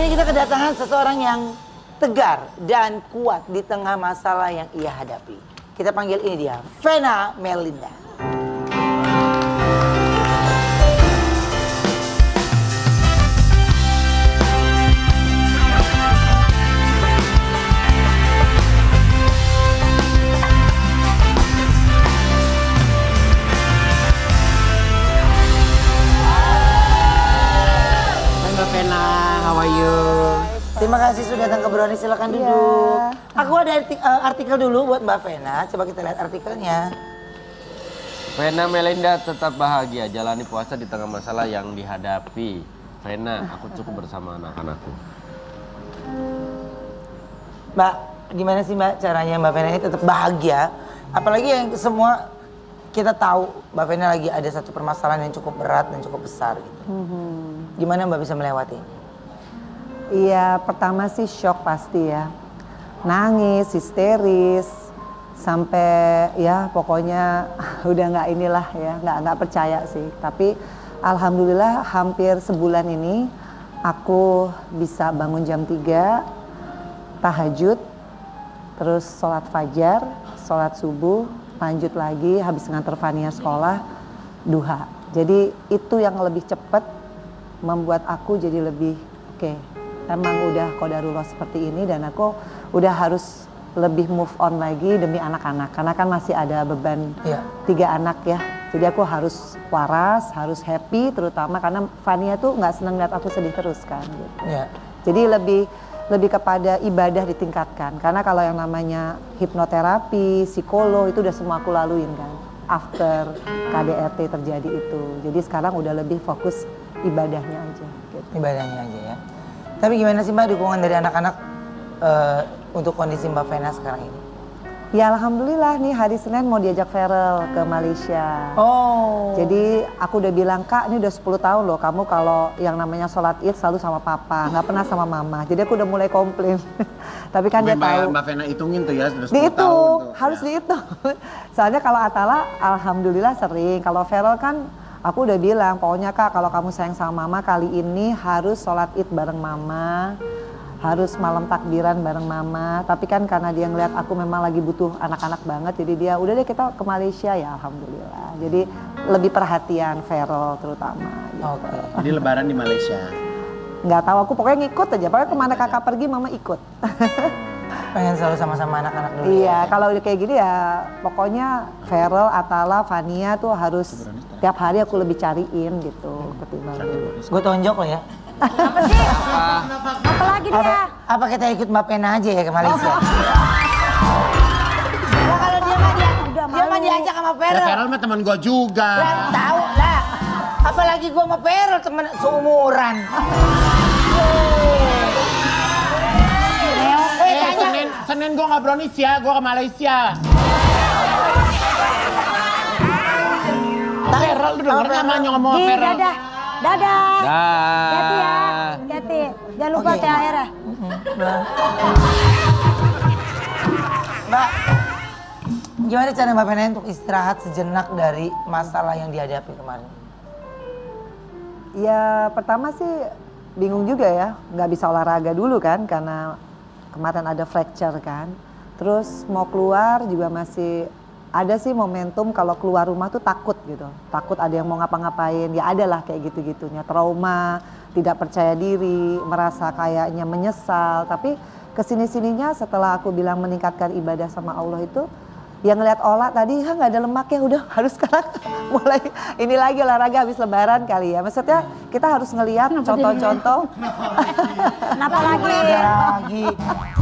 ini kita kedatangan seseorang yang tegar dan kuat di tengah masalah yang ia hadapi. Kita panggil ini dia, Vena Melinda. Terima kasih sudah datang ke Brownies, silakan duduk. Aku ada artikel dulu buat Mbak Vena, coba kita lihat artikelnya. Vena Melinda tetap bahagia, jalani puasa di tengah masalah yang dihadapi. Vena, aku cukup bersama anak-anakku. Mbak, gimana sih Mbak caranya Mbak Vena ini tetap bahagia? Apalagi yang semua kita tahu Mbak Vena lagi ada satu permasalahan yang cukup berat dan cukup besar gitu. Gimana Mbak bisa melewati ini? Iya, pertama sih shock pasti ya. Nangis, histeris, sampai ya pokoknya udah nggak inilah ya, nggak percaya sih. Tapi alhamdulillah hampir sebulan ini aku bisa bangun jam 3, tahajud, terus sholat fajar, sholat subuh, lanjut lagi habis nganter Fania sekolah, duha. Jadi itu yang lebih cepat membuat aku jadi lebih oke. Emang udah qadarullah seperti ini dan aku udah harus lebih move on lagi demi anak-anak. Karena kan masih ada beban 3 anak ya. Jadi aku harus waras, harus happy terutama karena Fania tuh nggak seneng lihat aku sedih terus kan. Gitu. Jadi lebih kepada ibadah ditingkatkan. Karena kalau yang namanya hipnoterapi, psikolog itu udah semua aku laluin kan. After KDRT terjadi itu. Jadi sekarang udah lebih fokus ibadahnya aja. Gitu. Ibadahnya aja ya. Tapi gimana sih Mbak dukungan dari anak-anak untuk kondisi Mbak Vena sekarang ini? Ya alhamdulillah nih hari Senin mau diajak Feral ke Malaysia. Oh. Jadi aku udah bilang Kak ini udah 10 tahun loh kamu kalau yang namanya sholat id selalu sama papa, nggak pernah sama mama. Jadi aku udah mulai komplain. Tapi kan dia tahu. Mbak Vena hitungin tuh ya sudah 10 dihitung, tahun. harus dihitung. Soalnya kalau Atala alhamdulillah sering. Kalau Feral kan aku udah bilang, pokoknya Kak kalau kamu sayang sama mama kali ini harus sholat id bareng mama. Harus malam takbiran bareng mama. Tapi kan karena dia ngeliat aku memang lagi butuh anak-anak banget. Jadi dia udah deh kita ke Malaysia ya alhamdulillah. Jadi lebih perhatian Vero terutama. Gitu. Oke. Jadi lebaran di Malaysia? Nggak tahu aku pokoknya ngikut aja. Pokoknya kemana kakak pergi mama ikut. Pengen selalu sama-sama anak-anak dulu. Iya, kalau udah kayak gini ya pokoknya Feral, Atala, Fania tuh harus tiap hari aku lebih cariin gitu ketimbang dulu. Gue tonjok lo ya. Apa sih? Apa lagi dia? Apa kita ikut Mbak Vena aja ya ke Malaysia? Wah kalau dia mah diajak sama Feral. Ya Feral mah teman gua juga. Lah tahu lah. Apalagi gue sama Feral teman seumuran. Senin gua nggak Brownies ya, gua ke Malaysia. Feral lu denger namanya ngomong Feral. Dadah. Hati ya. Hati. Jangan lupa THR ya. Mbak, gimana cara Mbak Vena untuk istirahat sejenak dari masalah yang dihadapi kemarin? Ya pertama sih bingung juga ya, nggak bisa olahraga dulu kan karena kemarin ada fracture kan. Terus mau keluar juga masih ada sih momentum kalau keluar rumah tuh takut gitu. Takut ada yang mau ngapa-ngapain, ya adalah kayak gitu-gitunya. Trauma, tidak percaya diri, merasa kayaknya menyesal. Tapi kesini-sininya setelah aku bilang meningkatkan ibadah sama Allah itu, yang ngeliat Ola tadi nggak ada lemaknya, udah harus sekarang mulai ini lagi olahraga habis lebaran kali ya. Maksudnya kita harus ngeliat contoh-contoh. Kenapa lagi? Lagi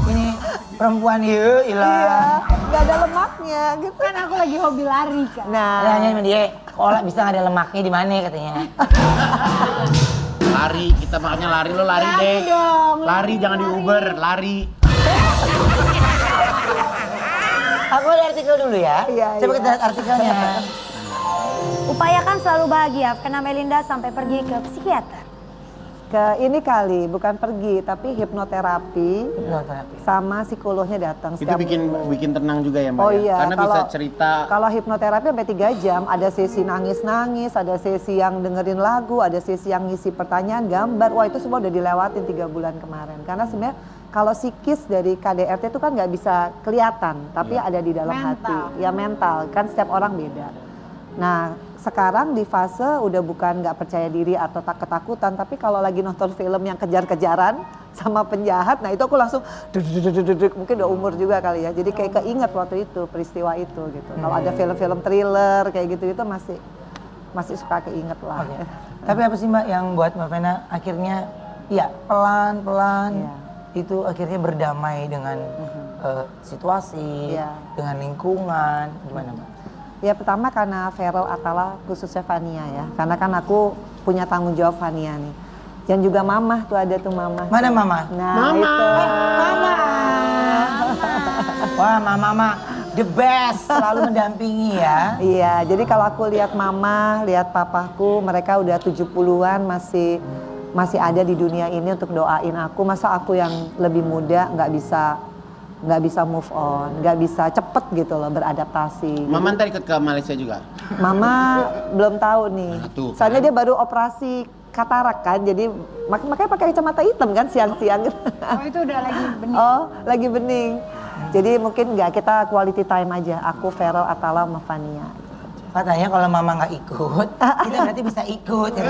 ini perempuan yuk Iya, nggak ada lemaknya gitu. Kan aku lagi hobi lari kan. Nah, Nanya sama dia, Ola bisa nggak ada lemaknya di mana katanya? Lari, kita makanya lari, lo lari deh. Lari jangan di Uber, lari. Aku ada artikel dulu ya. Iya, Coba iya. kita lihat artikelnya. Upayakan selalu bahagia. Vena Melinda sampai pergi ke psikiater. ke ini kali, bukan pergi, tapi hipnoterapi Hipnoterapi. sama psikolognya datang. Itu bikin tenang juga ya Mbak? Oh ya? iya, Karena bisa cerita. Kalau hipnoterapi sampai 3 jam, ada sesi nangis-nangis, ada sesi yang dengerin lagu, ada sesi yang ngisi pertanyaan, gambar. Wah itu semua udah dilewatin 3 bulan kemarin. Karena sebenarnya kalau psikis dari KDRT itu kan nggak bisa kelihatan, tapi ada di dalam hati. Ya mental, kan setiap orang beda. Nah sekarang di fase udah bukan nggak percaya diri atau ketakutan, tapi kalau lagi nonton film yang kejar-kejaran sama penjahat, nah itu aku langsung mungkin udah umur juga kali ya, jadi kayak keinget waktu itu peristiwa itu gitu. Kalau ada film-film thriller kayak gitu masih suka keinget lah. Oke. Tapi apa sih Mbak yang buat Mbak Vena akhirnya ya pelan-pelan itu akhirnya berdamai dengan situasi, dengan lingkungan, gimana Mbak? Ya pertama karena Feral Atala khususnya Fania ya, karena kan aku punya tanggung jawab Fania nih. Dan juga Mama tuh ada tuh Mama. Mana Mama? Nah itu. Mama. Wah Mama the best, selalu mendampingi ya. Iya, jadi kalau aku lihat Mama, lihat papaku, mereka udah 70-an masih ada di dunia ini untuk doain aku. Masa aku yang lebih muda nggak bisa move on, nggak bisa cepet gitu loh beradaptasi. Mama ntar ikut ke Malaysia juga? Mama belum tahu nih, Nah, tuh, soalnya dia baru operasi katarak kan, jadi makanya pakai kacamata hitam kan siang-siang. Oh itu udah lagi bening. Oh lagi bening, jadi mungkin nggak, kita quality time aja, aku Feral Atala sama Fania. Katanya kalau Mama nggak ikut, kita berarti bisa ikut. Ya.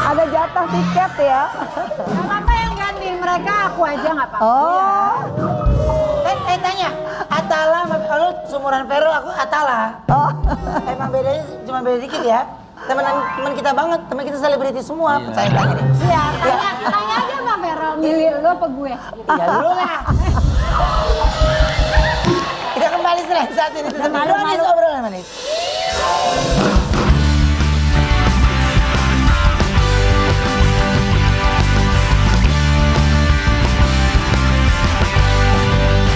Ada jatah tiket ya. Gak apa-apa yang gantiin mereka, aku aja nggak apa-apa. Oh. Tanya, Atala, kalau seumuran Feral aku Atala. Oh. Emang bedanya cuma beda dikit ya. Teman kita banget, teman kita selebriti semua. Percaya tanya deh. Iya, tanya aja sama Feral, milih lo apa gue? Ya lu lah. Kita kembali selain saat ini. Tetap malu